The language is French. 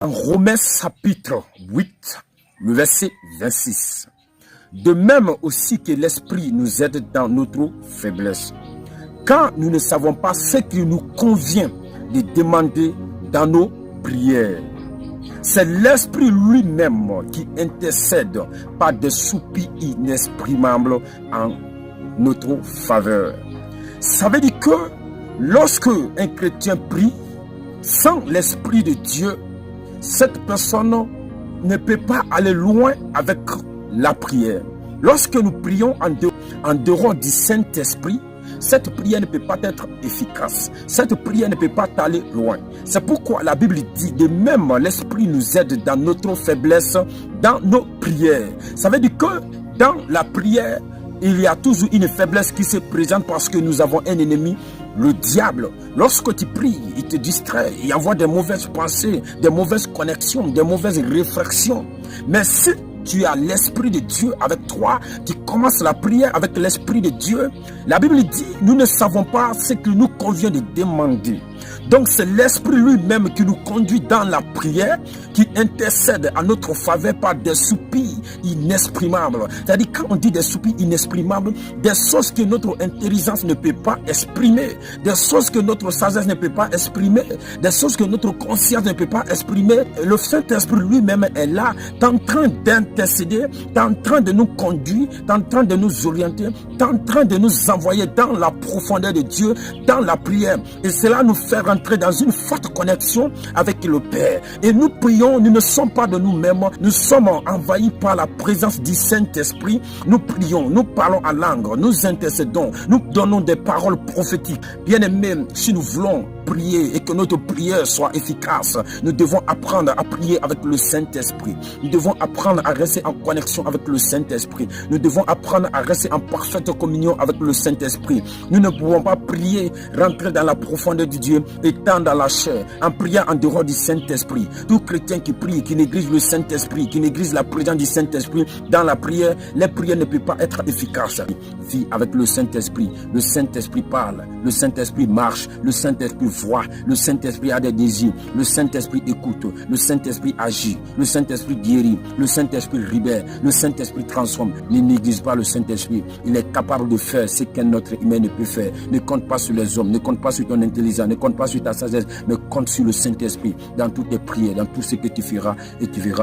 En Romains chapitre 8, le verset 26. De même aussi que l'Esprit nous aide dans notre faiblesse. Quand nous ne savons pas ce qu'il nous convient de demander dans nos prières. C'est l'Esprit lui-même qui intercède par des soupirs inexprimables en notre faveur. Ça veut dire que lorsque un chrétien prie, sans l'Esprit de Dieu, cette personne ne peut pas aller loin avec la prière. Lorsque nous prions en dehors du Saint-Esprit, cette prière ne peut pas être efficace. Cette prière ne peut pas aller loin. C'est pourquoi la Bible dit de même l'Esprit nous aide dans notre faiblesse, dans nos prières. Ça veut dire que dans la prière, il y a toujours une faiblesse qui se présente parce que nous avons un ennemi, le diable. Lorsque tu pries, il te distrait, il envoie des mauvaises pensées, des mauvaises connexions, des mauvaises réflexions. Mais si tu as l'Esprit de Dieu avec toi, tu commences la prière avec l'Esprit de Dieu. La Bible dit, nous ne savons pas ce qu'il nous convient de demander. Donc c'est l'Esprit lui-même qui nous conduit dans la prière, qui intercède à notre faveur par des soupirs inexprimables. C'est-à-dire quand on dit des soupirs inexprimables, des choses que notre intelligence ne peut pas exprimer, des choses que notre sagesse ne peut pas exprimer, des choses que notre conscience ne peut pas exprimer. Le Saint-Esprit lui-même est là, en train d'intercéder, en train de nous conduire, en train de nous orienter, en train de nous envoyer dans la profondeur de Dieu, dans la prière. Et cela nous fait rentrer dans une forte connexion avec le Père. Et nous prions, nous ne sommes pas de nous-mêmes, nous sommes envahis par la présence du Saint-Esprit. Nous prions, nous parlons en langue, nous intercédons, nous donnons des paroles prophétiques. Bien-aimés, si nous voulons prier et que notre prière soit efficace, nous devons apprendre à prier avec le Saint-Esprit. Nous devons apprendre à rester en connexion avec le Saint-Esprit. Nous devons apprendre à rester en parfaite communion avec le Saint-Esprit. Nous ne pouvons pas prier, rentrer dans la profondeur de Dieu, étant dans la chair, en priant en dehors du Saint-Esprit. Tout chrétien qui prie, qui néglige le Saint-Esprit, qui néglige la présence du Saint-Esprit dans la prière, les prières ne peuvent pas être efficaces. Vis avec le Saint-Esprit. Le Saint-Esprit parle, le Saint-Esprit marche, le Saint-Esprit voit, le Saint-Esprit a des désirs, le Saint-Esprit écoute, le Saint-Esprit agit, le Saint-Esprit guérit, le Saint-Esprit libère, le Saint-Esprit transforme. Ne néglige pas le Saint-Esprit. Il est capable de faire ce qu'un autre humain ne peut faire. Ne compte pas sur les hommes, ne compte pas sur ton intelligence, ne compte pas sur ta sagesse, mais compte sur le Saint-Esprit dans toutes tes prières, dans tout ce que tu feras et tu verras.